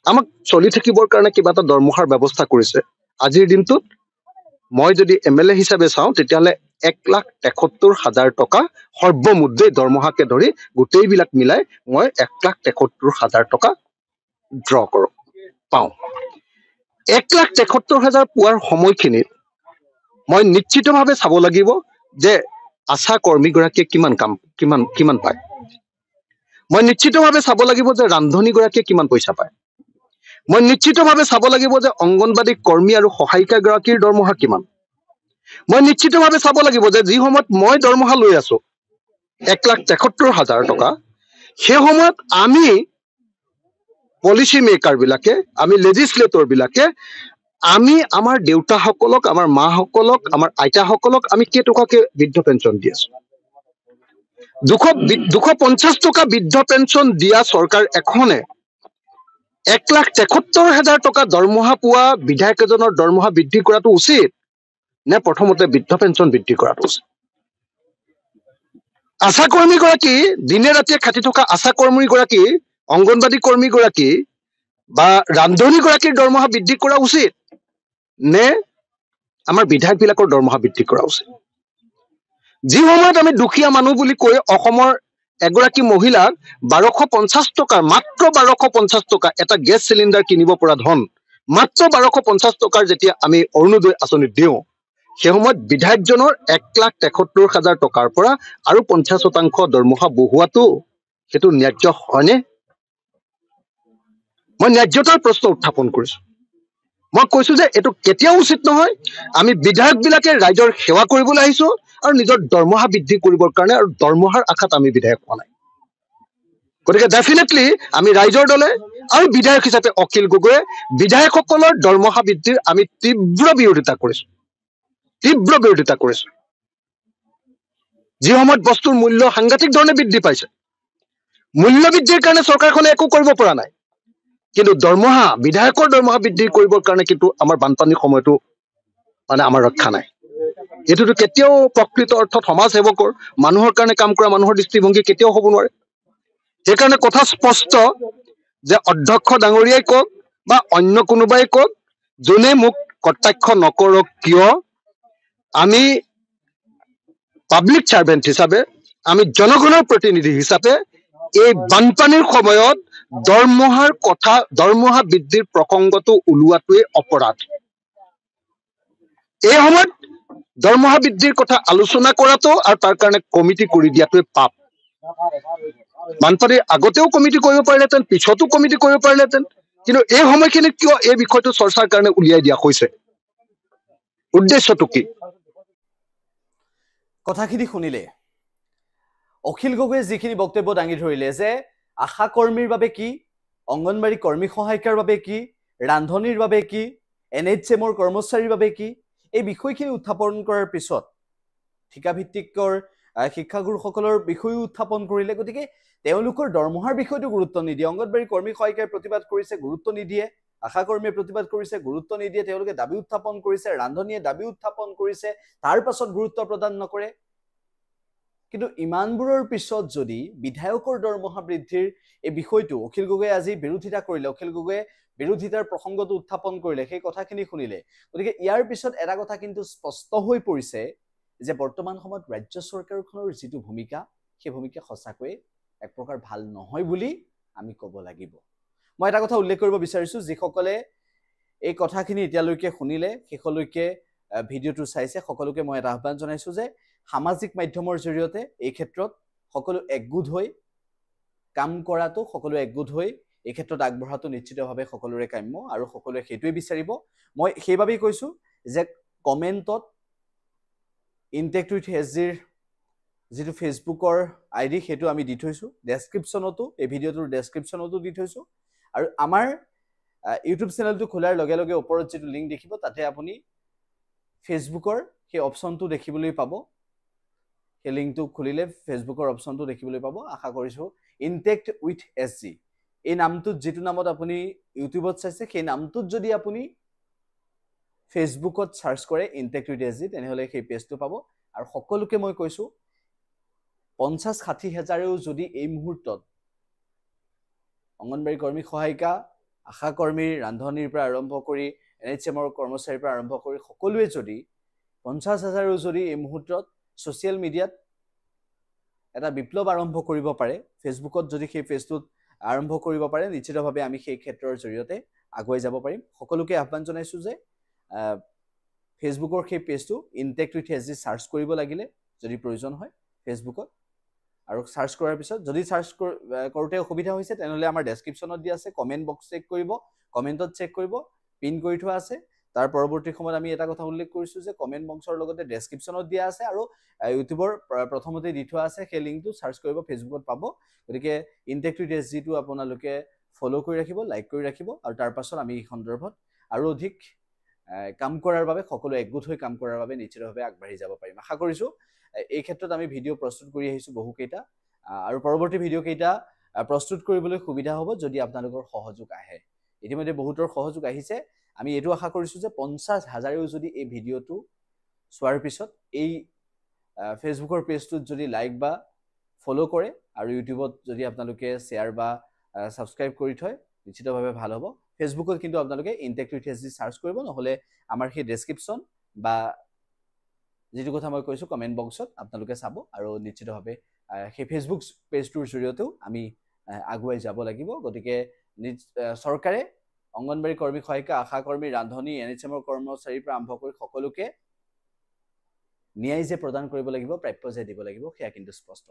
আমাক চলি থাকিবৰ কাৰণে কিবা এটা দৰমহাৰ ব্যৱস্থা কৰিছে। আজিৰ দিনটোত মই যদি MLA হিচাপে চাওঁ তেতিয়াহ'লে 1,73,000 টকা সৰ্বমুদ্ৰে দৰমহাকে ধৰি গোটেইবিলাক মিলাই মই 1,73,000 টকা ড্ৰ কৰোঁ পাওঁ। 1,73,000 পোৱাৰ সময়খিনিত মই নিশ্চিতভাৱে চাব লাগিব যে আশা কৰ্মীগৰাকীয়ে কিমান পায়। মই নিশ্চিতভাৱে চাব লাগিব যে ৰান্ধনীগৰাকীয়ে কিমান পইচা পায়। মই নিশ্চিতভাৱে চাব লাগিব যে অংগনবাদী কৰ্মী আৰু সহায়িকাগৰাকীৰ দৰমহা কিমান। মই নিশ্চিতভাৱে চাব লাগিব যে যি সময়ত মই দৰমহা লৈ আছো 1,73,000 টকা, সেই সময়ত আমি পলিচি মেকাৰ বিলাকে, আমি লেজিসলেটৰ বিলাকে, আমি আমাৰ দেউতাসকলক, আমাৰ মাসকলক, আমাৰ আইতাসকলক আমি কেইটকাকে বৃদ্ধ পেঞ্চন দি আছো। 250 টকা বৃদ্ধ পেঞ্চন দিয়া চৰকাৰ এখনে 1,73,000 টকা দৰমহা পোৱা বিধায়ক এজনৰ দৰমহা বৃদ্ধি কৰাটো উচিত নে প্ৰথমতে বৃদ্ধ পেঞ্চন বৃদ্ধি কৰাটো উচিত? আশা কৰ্মীগৰাকী, দিনে ৰাতিয়ে খাটি থকা আশা কৰ্মীগৰাকী, অংগনবাদী কৰ্মীগৰাকী বা ৰান্ধনীগৰাকীৰ দৰমহা বৃদ্ধি কৰা উচিত নে আমাৰ বিধায়কবিলাকৰ দৰমহা বৃদ্ধি কৰা উচিত? যি সময়ত আমি দুখীয়া মানুহ বুলি কৈ অসমৰ এগৰাকী মহিলাক 1,250 টকাৰ, মাত্ৰ 1,250 টকা এটা গেছ চিলিণ্ডাৰ কিনিব পৰা ধন, মাত্ৰ 1,250 টকাৰ যেতিয়া আমি অৰুণোদয় আঁচনি দিওঁ, সেই সময়ত বিধায়কজনৰ 1,73,000 টকাৰ পৰা আৰু 50% দৰমহা বঢ়োৱাটো সেইটো ন্যায্য হয়নে? মই ন্যায্যতাৰ প্ৰশ্ন উত্থাপন কৰিছো। মই কৈছো যে এইটো কেতিয়াও উচিত নহয়। আমি বিধায়ক বিলাকে ৰাইজৰ সেৱা কৰিবলৈ আহিছো আৰু নিজৰ দৰমহা বৃদ্ধি কৰিবৰ কাৰণে, আৰু দৰমহাৰ আশাত আমি বিধায়ক হোৱা নাই। গতিকে ডেফিনেটলি আমি ৰাইজৰ দলে আৰু বিধায়ক হিচাপে অখিল গগৈয়ে বিধায়কসকলৰ দৰমহা বৃদ্ধিৰ আমি তীব্ৰ বিৰোধিতা কৰিছো। যি সময়ত বস্তুৰ মূল্য সাংঘাতিক ধৰণে বৃদ্ধি পাইছে, মূল্য বৃদ্ধিৰ কাৰণে চৰকাৰখনে একো কৰিব পৰা নাই, কিন্তু দৰমহা, বিধায়কৰ দৰমহা বৃদ্ধি কৰিবৰ কাৰণে কিন্তু আমাৰ বানপানীৰ সময়তো আমাৰ ৰক্ষা নাই। এইটোতো কেতিয়াও প্ৰকৃত অৰ্থত সমাজ সেৱকৰ, মানুহৰ কাৰণে কাম কৰা মানুহৰ দৃষ্টিভংগী কেতিয়াও হ'ব নোৱাৰে। সেইকাৰণে কথা স্পষ্ট যে অধ্যক্ষ ডাঙৰীয়াই কওক বা অন্য কোনোবাই কওক, যোনে মোক কটাক্ষ নকৰক কিয়, আমি পাব্লিক চাৰ্ভেণ্ট হিচাপে, আমি জনগণৰ প্ৰতিনিধি হিচাপে এই বানপানীৰ সময়ত দৰমহা বৃদ্ধিৰ প্ৰসংগটো ওলোৱাটোৱে অপৰাধ। এই সময়ত দৰমহা বৃদ্ধিৰ কথা আলোচনা কৰাটো আৰু তাৰ কাৰণে কমিটি কৰি দিয়াটোৱে পাপ। বানপানীৰ আগতেও কমিটি কৰিব পাৰিলেহেঁতেন, পিছতো কমিটি কৰিব পাৰিলেহেঁতেন, কিন্তু এই সময়খিনিত কিয় এই বিষয়টো চৰ্চাৰ কাৰণে উলিয়াই দিয়া হৈছে? উদ্দেশ্যটো কি? কথাখিনি শুনিলে অখিল গগৈয়ে যিখিনি বক্তব্য দাঙি ধৰিলে যে আশা কৰ্মীৰ বাবে কি, অংগনবাড়ী কৰ্মী সহায়িকাৰ বাবে কি, ৰান্ধনীৰ বাবে কি, NHM-ৰ কৰ্মচাৰীৰ বাবে কি, এই বিষয়খিনি উত্থাপন কৰাৰ পিছত ঠিকাভিত্তিকৰ শিক্ষাগুৰুসকলৰ বিষয়ও উত্থাপন কৰিলে। গতিকে তেওঁলোকৰ দৰমহাৰ বিষয়টো গুৰুত্ব নিদিয়ে। অংগনবাড়ী কৰ্মী সহায়িকাই প্ৰতিবাদ কৰিছে, গুৰুত্ব নিদিয়ে। আশা কৰ্মীয়ে প্ৰতিবাদ কৰিছে, গুৰুত্ব নিদিয়ে। তেওঁলোকে দাবী উত্থাপন কৰিছে, ৰান্ধনীয়ে দাবী উত্থাপন কৰিছে, তাৰ পাছত গুৰুত্ব প্ৰদান নকৰে। কিন্তু ইমানবোৰৰ পিছত যদি বিধায়কৰ দৰমহা বৃদ্ধিৰ এই বিষয়টো অখিল গগৈয়ে আজি বিৰোধিতা কৰিলে, অখিল গগৈয়ে বিৰোধিতাৰ প্ৰসংগটো উত্থাপন কৰিলে, সেই কথাখিনি শুনিলে। গতিকে ইয়াৰ পিছত এটা কথা কিন্তু স্পষ্ট হৈ পৰিছে যে বৰ্তমান সময়ত ৰাজ্য চৰকাৰখনৰ যিটো ভূমিকা, সেই ভূমিকা সঁচাকৈয়ে এক প্ৰকাৰ ভাল নহয় বুলি আমি ক'ব লাগিব। মই এটা কথা উল্লেখ কৰিব বিচাৰিছো, যিসকলে এই কথাখিনি এতিয়ালৈকে শুনিলে, শেষলৈকে ভিডিঅ'টো চাইছে, সকলোকে মই এটা আহ্বান জনাইছো যে সামাজিক মাধ্যমৰ জৰিয়তে এই ক্ষেত্ৰত সকলো একগোট হৈ কাম কৰাটো, সকলো একগোট হৈ এই ক্ষেত্ৰত আগবঢ়াটো নিশ্চিতভাৱে সকলোৰে কাম্য আৰু সকলোৱে সেইটোৱে বিচাৰিব। মই সেইবাবেই কৈছো যে কমেণ্টত ইনটেক্ট উইথ SGৰ যিটো ফেচবুকৰ ID সেইটো আমি দি থৈছো, ডেছক্ৰিপশ্যনতো, এই ভিডিঅ'টোৰ ডেছক্ৰিপশ্যনতো দি থৈছো, আৰু আমাৰ ইউটিউব চেনেলটো খোলাৰ লগে লগে ওপৰত যিটো লিংক দেখিব তাতে আপুনি ফেচবুকৰ সেই অপশ্যনটো দেখিবলৈ পাব। সেই লিংকটো খুলিলে ফেচবুকৰ অপশ্যনটো দেখিবলৈ পাব। আশা কৰিছো ইনটেক্ট উইথ SG এই নামটোত, যিটো নামত আপুনি ইউটিউবত চাইছে, সেই নামটোত যদি আপুনি ফেচবুকত চাৰ্চ কৰে ইনটেক্ট উইথ SG, তেনেহ'লে সেই পেজটো পাব। আৰু সকলোকে মই কৈছো 50-60 হাজাৰেও যদি এই মুহূৰ্তত অংগনবাড়ী কৰ্মী সহায়িকা আশা কৰ্মীৰ ৰান্ধনিৰ পৰা আৰম্ভ কৰি NHMৰ কৰ্মচাৰীৰ পৰা আৰম্ভ কৰি সকলোৱে যদি 50,000ৰো যদি এই মুহূৰ্তত ছ'চিয়েল মিডিয়াত এটা বিপ্লৱ আৰম্ভ কৰিব পাৰে, ফেচবুকত যদি সেই পেজটোত আৰম্ভ কৰিব পাৰে, নিশ্চিতভাৱে আমি সেই ক্ষেত্ৰৰ জৰিয়তে আগুৱাই যাব পাৰিম। সকলোকে আহ্বান জনাইছোঁ যে ফেচবুকৰ সেই পেজটো ইনটেক্ট উইথ SG চাৰ্চ কৰিব লাগিলে যদি প্ৰয়োজন হয় ফেচবুকত, আৰু চাৰ্চ কৰাৰ পিছত যদি চাৰ্চ কৰোঁতে অসুবিধা হৈছে তেনেহ'লে আমাৰ ডেছক্ৰিপশ্যনত দিয়া আছে, কমেণ্ট বক্স চেক কৰিব, কমেণ্টত চেক কৰিব, পিন কৰি থোৱা আছে। তাৰ পৰৱৰ্তী সময়ত আমি এটা কথা উল্লেখ কৰিছোঁ যে কমেণ্ট বক্সৰ লগতে ডেছক্ৰিপশ্যনত দিয়া আছে আৰু ইউটিউবৰ প্ৰথমতে দি থোৱা আছে, সেই লিংকটো চাৰ্চ কৰিব ফেচবুকত পাব। গতিকে ইনটেক্ট উইথ SGটো আপোনালোকে ফ'ল' কৰি ৰাখিব, লাইক কৰি ৰাখিব, আৰু তাৰ পাছত আমি এই সন্দৰ্ভত আৰু অধিক কাম কৰাৰ বাবে, সকলো একগোট হৈ কাম কৰাৰ বাবে নিশ্চিতভাৱে আগবাঢ়ি যাব পাৰিম। আশা কৰিছোঁ এই ক্ষেত্ৰত আমি ভিডিঅ' প্ৰস্তুত কৰি আহিছোঁ বহুকেইটা, আৰু পৰৱৰ্তী ভিডিঅ'কেইটা প্ৰস্তুত কৰিবলৈ সুবিধা হ'ব যদি আপোনালোকৰ সহযোগ আহে। ইতিমধ্যে বহুতৰ সহযোগ আহিছে। আমি এইটো আশা কৰিছোঁ যে 50,000ও যদি এই ভিডিঅ'টো চোৱাৰ পিছত এই ফেচবুকৰ পেজটোত যদি লাইক বা ফ'ল' কৰে আৰু ইউটিউবত যদি আপোনালোকে শ্বেয়াৰ বা ছাবস্ক্ৰাইব কৰি থয় নিশ্চিতভাৱে ভাল হ'ব। ফেচবুকত কিন্তু আপোনালোকে ইনটেক্ট উইথ SG চাৰ্চ কৰিব, নহ'লে আমাৰ সেই ডেছক্ৰিপশ্যন বা যিটো কথা মই কৈছোঁ কমেণ্ট বক্সত আপোনালোকে চাব, আৰু নিশ্চিতভাৱে সেই ফেচবুক পেজটোৰ জৰিয়তেও আমি আগুৱাই যাব লাগিব। গতিকে চৰকাৰে অংগনবাড়ী কৰ্মী সহায়িকা, আশা কৰ্মী, ৰান্ধনি, NHMৰ কৰ্মচাৰীৰ পৰা আৰম্ভ কৰি সকলোকে ন্যায় যে প্ৰদান কৰিব লাগিব, প্ৰাপ্য যে দিব লাগিব, সেয়া কিন্তু স্পষ্ট।